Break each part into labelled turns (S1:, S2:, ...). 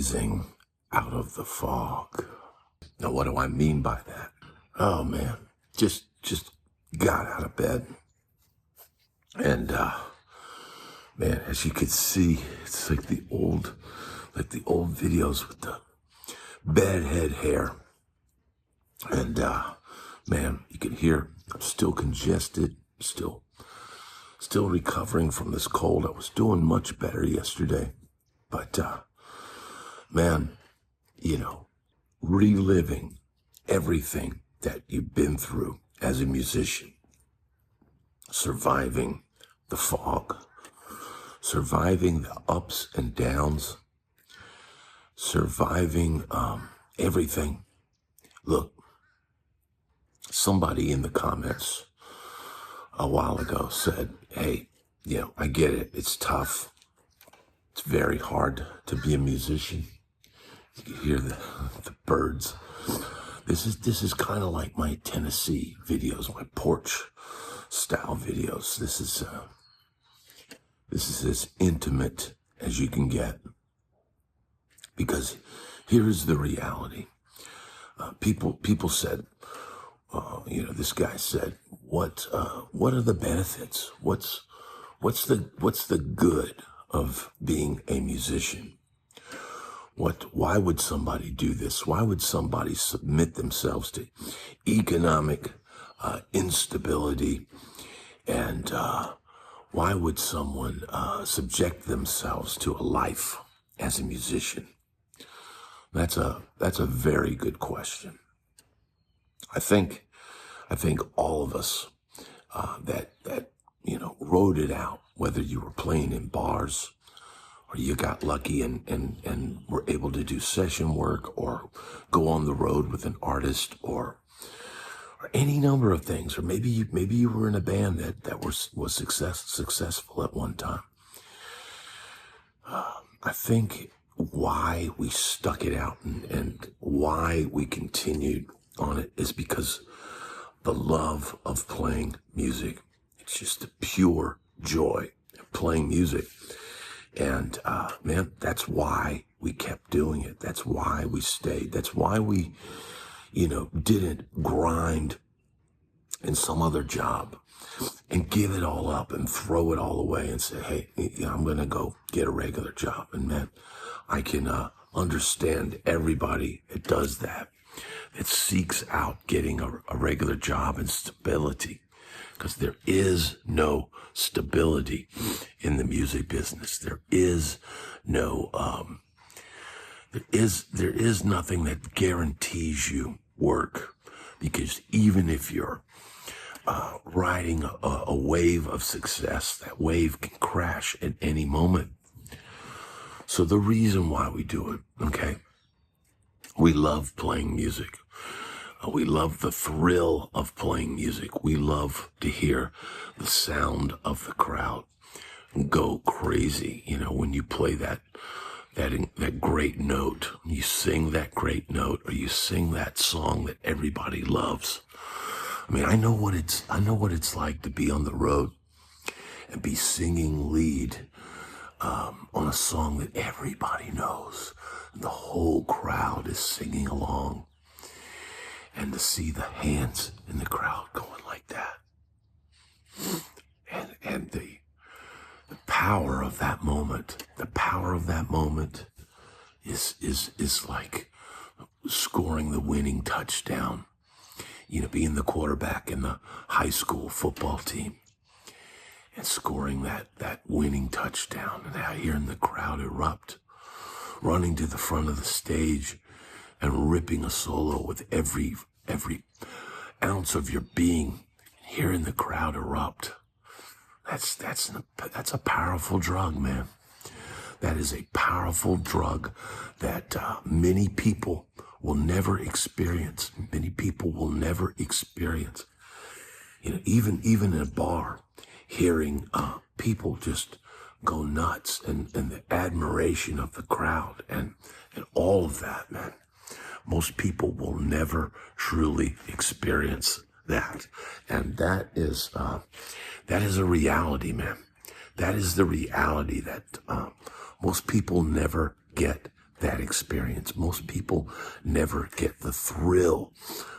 S1: rising out of the fog. Now, what do I mean by that? Oh man, just got out of bed. And man, as you can see, it's like the old videos with the bedhead hair. And man, you can hear I'm still congested, still recovering from this cold. I was doing much better yesterday. But man, reliving everything that you've been through as a musician, surviving the fog, surviving the ups and downs, surviving everything. Look, somebody in the comments a while ago said, hey, I get it. It's tough. It's very hard to be a musician. You can hear the birds. This is kind of like my Tennessee videos, my porch-style videos. This is as intimate as you can get. Because here is the reality. People said, this guy said, what are the benefits? What's the good of being a musician? Why would somebody do this? Why would somebody submit themselves to economic instability? And why would someone subject themselves to a life as a musician? That's a very good question. I think all of us that rode it out, whether you were playing in bars or you got lucky and were able to do session work or go on the road with an artist or any number of things, or maybe you were in a band that was successful at one time. I think why we stuck it out and why we continued on it is because the love of playing music. It's just the pure joy of playing music. And man, that's why we kept doing it. That's why we stayed. That's why we, didn't grind in some other job and give it all up and throw it all away and say, hey, I'm going to go get a regular job. And man, I can understand everybody that does that. It seeks out getting a regular job and stability, because there is no stability in the music business. There is no, there is nothing that guarantees you work, because even if you're riding a wave of success, that wave can crash at any moment. So the reason why we do it, okay, we love playing music. We love the thrill of playing music. We love to hear the sound of the crowd go crazy. When you play that great note, you sing that great note, or you sing that song that everybody loves. I mean, I know what it's like to be on the road and be singing lead on a song that everybody knows, and the whole crowd is singing along. And to see the hands in the crowd going like that. And the power of that moment, is like scoring the winning touchdown. Being the quarterback in the high school football team and scoring that winning touchdown, and how hearing the crowd erupt, running to the front of the stage and ripping a solo with every ounce of your being, hearing the crowd erupt. That's a powerful drug, man. That is a powerful drug that many people will never experience. Many people will never experience. Even in a bar, hearing people just go nuts, and the admiration of the crowd and all of that, man. Most people will never truly experience that. And that is a reality, man. That is the reality that most people never get that experience. Most people never get the thrill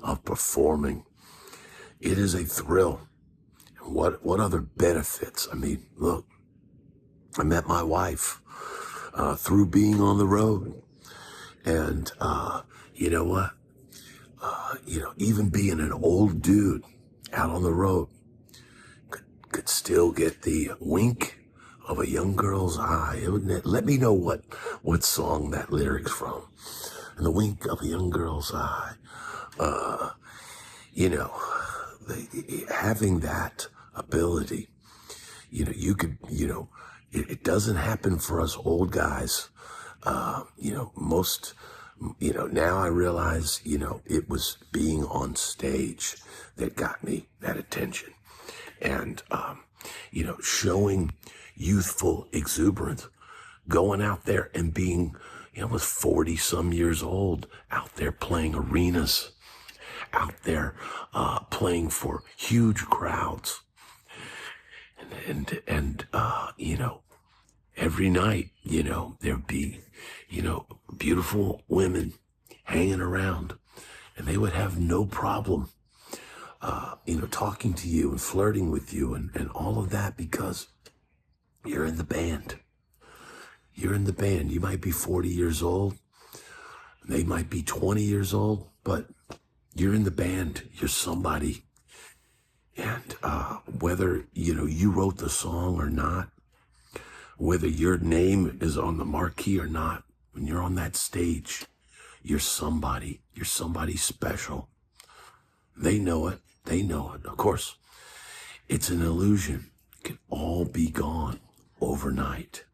S1: of performing. It is a thrill. What other benefits? I mean, look, I met my wife through being on the road. And you know what? Even being an old dude out on the road could still get the wink of a young girl's eye. Let me know what song that lyric's from. And the wink of a young girl's eye. Having that ability, you could, it doesn't happen for us old guys. Now I realize, it was being on stage that got me that attention. And, showing youthful exuberance, going out there and being, was 40 some years old, out there playing arenas, out there, playing for huge crowds. And every night, there'd be, beautiful women hanging around, and they would have no problem, talking to you and flirting with you and all of that, because you're in the band. You're in the band. You might be 40 years old. They might be 20 years old, but you're in the band. You're somebody. And whether, you wrote the song or not, whether your name is on the marquee or not, when you're on that stage, you're somebody. You're somebody special. They know it. They know it. Of course, it's an illusion. It can all be gone overnight.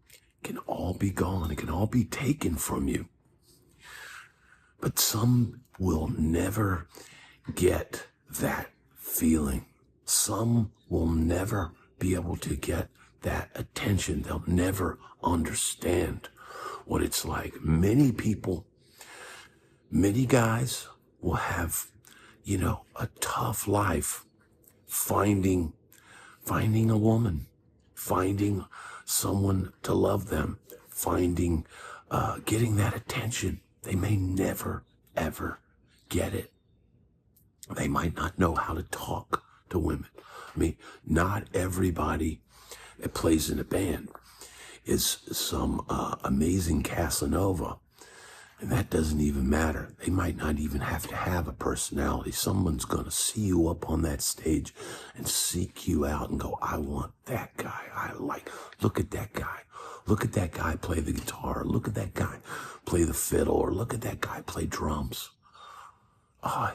S1: It can all be gone. It can all be taken from you. But some will never get that feeling. Some will never be able to get that attention. They'll never understand what it's like. Many people, many guys will have, a tough life finding a woman, finding someone to love them, getting that attention. They may never, ever get it. They might not know how to talk to women. I mean, not everybody that plays in a band is some amazing Casanova. And that doesn't even matter. They might not even have to have a personality. Someone's going to see you up on that stage and seek you out and go, I want that guy. Look at that guy. Look at that guy play the guitar. Look at that guy play the fiddle. Or look at that guy play drums.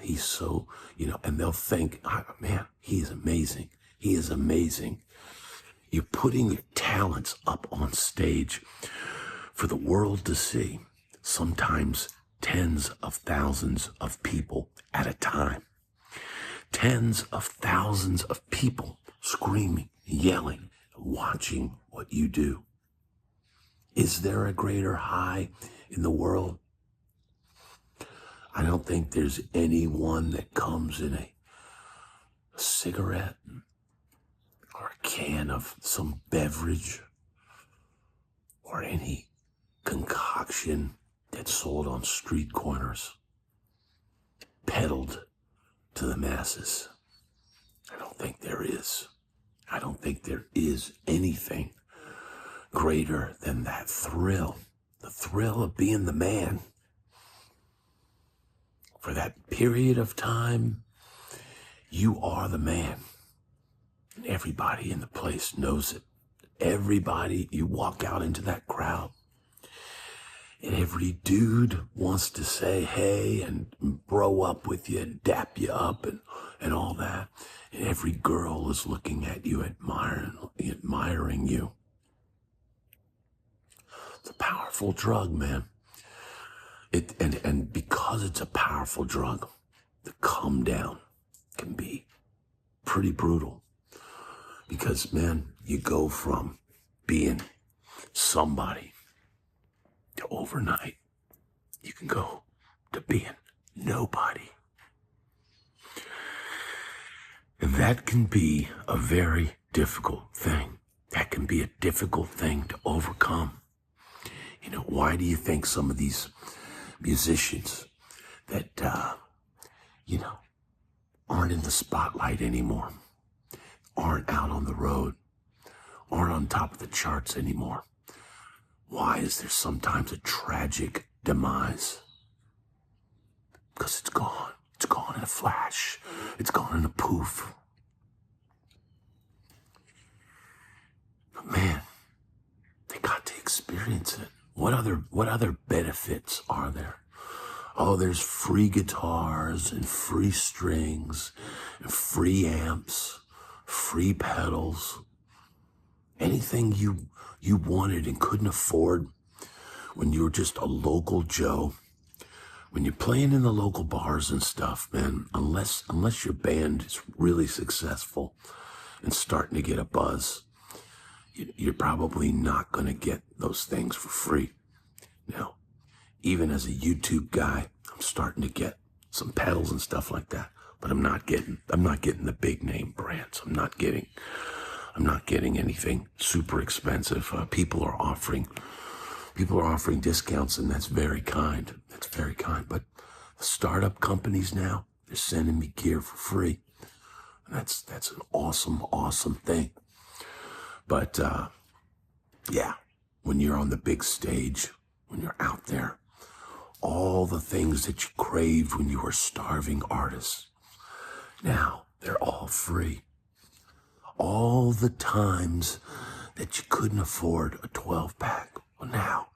S1: He's so, and they'll think, man, he is amazing. He is amazing. You're putting your talents up on stage for the world to see. Sometimes tens of thousands of people at a time. Tens of thousands of people screaming, yelling, watching what you do. Is there a greater high in the world? I don't think there's anyone that comes in a cigarette or a can of some beverage or any concoction that's sold on street corners, peddled to the masses. I don't think there is. I don't think there is anything greater than that thrill, the thrill of being the man. For that period of time, you are the man. And everybody in the place knows it. Everybody, you walk out into that crowd, and every dude wants to say hey and bro up with you and dap you up and all that. And every girl is looking at you, admiring you. It's a powerful drug, man. And because it's a powerful drug, the come down can be pretty brutal. Because, man, you go from being somebody to overnight, you can go to being nobody. And that can be a very difficult thing. That can be a difficult thing to overcome. Why do you think some of these musicians that, aren't in the spotlight anymore, aren't out on the road, aren't on top of the charts anymore? Why is there sometimes a tragic demise? Because it's gone. It's gone in a flash. It's gone in a poof. But man, they got to experience it. What other benefits are there? Oh, there's free guitars and free strings and free amps, free pedals. Anything you wanted and couldn't afford when you were just a local Joe. When you're playing in the local bars and stuff, man, unless your band is really successful and starting to get a buzz, you're probably not going to get those things for free. Now, even as a YouTube guy, I'm starting to get some pedals and stuff like that, but I'm not getting the big name brands. I'm not getting anything super expensive. People are offering discounts, and that's very kind. That's very kind. But the startup companies now, they're sending me gear for free. And that's an awesome thing. But yeah, when you're on the big stage, when you're out there, all the things that you craved when you were starving artists, now they're all free. All the times that you couldn't afford a 12-pack, well, now,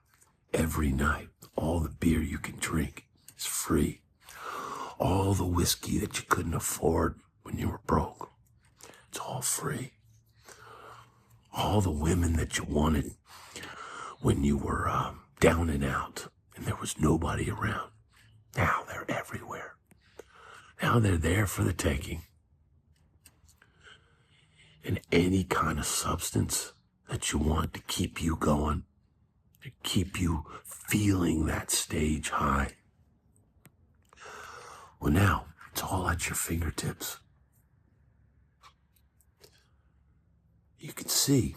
S1: every night, all the beer you can drink is free. All the whiskey that you couldn't afford when you were broke, it's all free. All the women that you wanted when you were down and out and there was nobody around, now they're everywhere. Now they're there for the taking. And any kind of substance that you want to keep you going, to keep you feeling that stage high, well, now it's all at your fingertips. You can see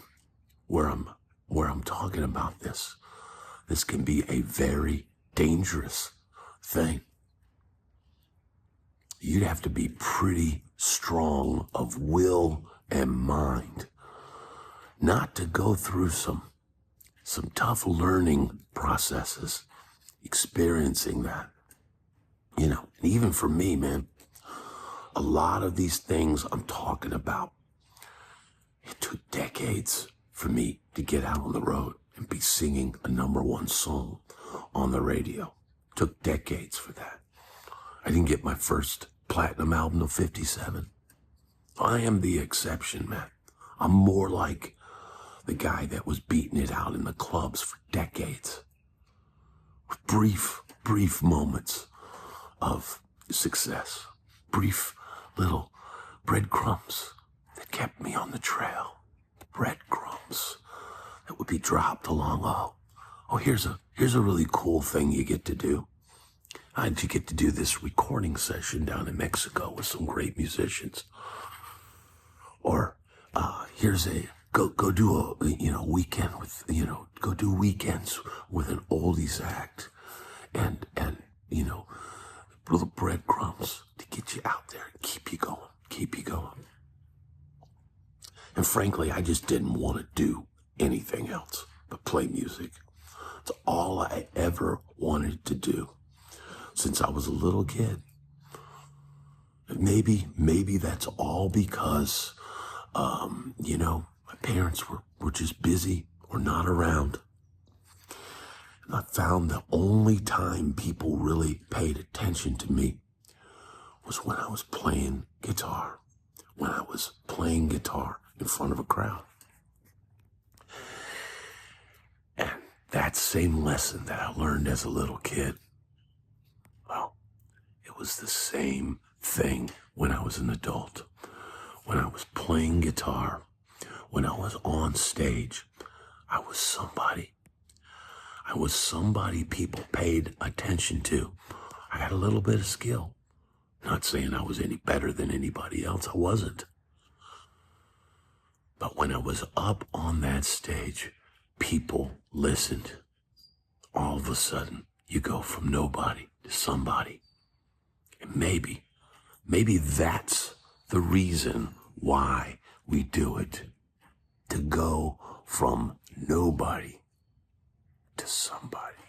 S1: where I'm talking about this. This can be a very dangerous thing. You'd have to be pretty strong of will and mind not to go through some tough learning processes, experiencing that. And even for me, man, a lot of these things I'm talking about, it took decades for me to get out on the road and be singing a #1 song on the radio. It took decades for that. I didn't get my first platinum album till 57. I am the exception, man. I'm more like the guy that was beating it out in the clubs for decades. Brief moments of success. Brief little breadcrumbs that kept me on the trail. Breadcrumbs that would be dropped along. Oh, here's a really cool thing you get to do. You get to do this recording session down in Mexico with some great musicians. Or here's go do a weekend with go do weekends with an oldies act, and little breadcrumbs to get you out there and keep you going. And frankly, I just didn't want to do anything else but play music. It's all I ever wanted to do since I was a little kid. Maybe that's all because my parents were just busy or not around. And I found the only time people really paid attention to me was when I was playing guitar. When I was playing guitar in front of a crowd. And that same lesson that I learned as a little kid, well, it was the same thing when I was an adult. When I was playing guitar, when I was on stage, I was somebody. I was somebody people paid attention to. I had a little bit of skill. Not saying I was any better than anybody else. I wasn't. But when I was up on that stage, people listened. all of a sudden you go from nobody to somebody. And maybe that's the reason why we do it. To go from nobody to somebody.